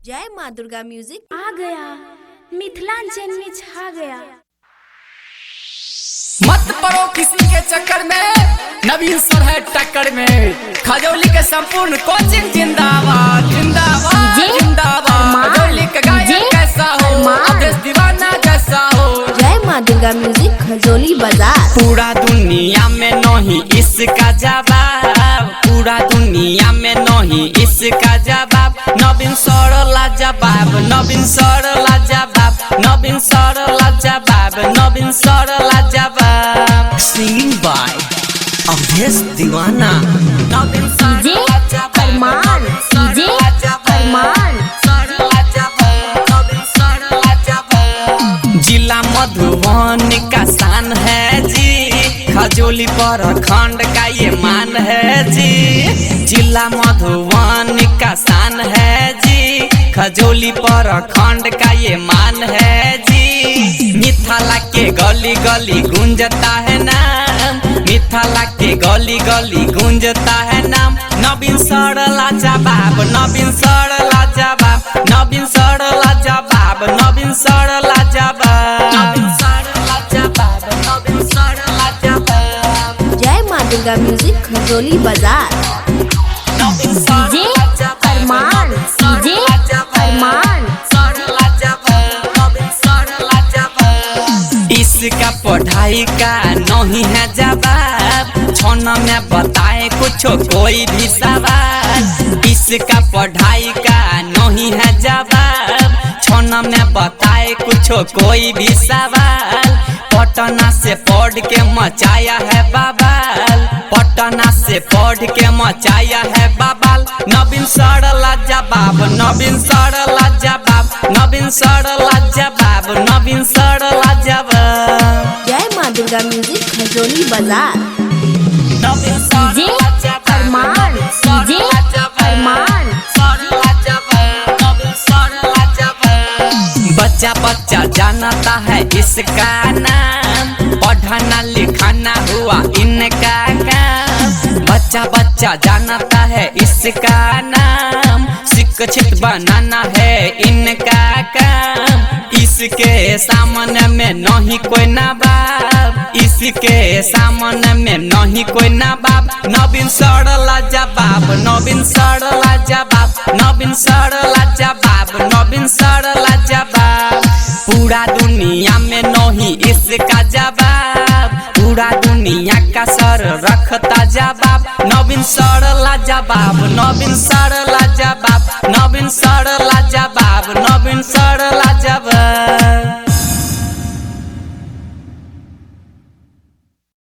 जय माँ दुर्गा म्यूजिक आ गया, मिथिलांचल में छा गया। मत पड़ो किसी के चक्कर में, नवीन सर है टक्कर में। खजौली के संपूर्ण कोचिंग जिंदाबाद जिंदाबाद जिंदाबाद। खजौली का गायक कैसा हो, अवधेश दीवाना जैसा हो। जय माँ दुर्गा म्यूजिक खजौली बाजार। पूरा दुनिया में नहीं इसका जवाब, पूरा दुनिया में नहीं इसका जवाब। नवीन सर लाजवाब, नवीन सर लाजवाब, नवीन सर लाजवाब, नवीन सर लाजवाब। सिंगिंग बाय अवधेश दीवाना। नवीन सर लाजवाब, अरमान, सर लाजवाब, सर लाजवाब, नवीन सर लाजवाब। जिला मधुबनी का शान है जी, खजौली पर खंड का ये मान है जी। जिला मधुबनी का शान है जी, खजौली पर खंड का ये मान है जी। मिथिला के गली गली गूंजता है नाम, मिथिला के गली गली गूंजता है नाम। नवीन सर लाजवाब, नवीन सर लाजवाब, नवीन सर लाजवाब, नवीन सर लाजवाब, नवीन सर लाजवाब, नवीन सर लाजवाब। जय माँ दुर्गा म्यूजिक खजौली बाजार। नवीन सर लाजवाब, अरमान, अरमान। इसका पढ़ाई का नहीं है जवाब, छोना में बताए कुछ कोई भी सवाल। इसका पढ़ाई का नहीं है जवाब, छोना में बताए कुछ कोई भी सवाल। पटना से पढ़ के मचाया है बवाल, पटना से पढ़ के मचाया है बवाल। नवीन सर लाजवाब, नवीन सर लाजवाब, नवीन सर लाजवाब, नवीन सर लाजवाब। जय माँ दुर्गा म्यूजिक खजौली बाजार। नवीन सर लाजवाब, अरमान, अरमान। सर लाजवाब, नवीन सर लाजवाब। बच्चा बच्चा जानता है इसका नाम, पढ़ना लिखना हुआ इनका काम। बच्चा बच्चा जानता है इसका नाम, शिक्षित बनाना है इनका काम। इसके सामने में नहीं कोई नवाब, इसके सामने में नहीं कोई नवाब। नवीन सर लाजवाब, नवीन सर लाजवाब, नवीन सर लाजवाब, नवीन सर लाजवाब। पूरा दुनिया में नहीं इसका जवाब, पूरा दुनिया का सर रखता जवाब। नवीन सर लाजवाब, नवीन सर लाजवाब, नवीन सर लाजवाब, नवीन सर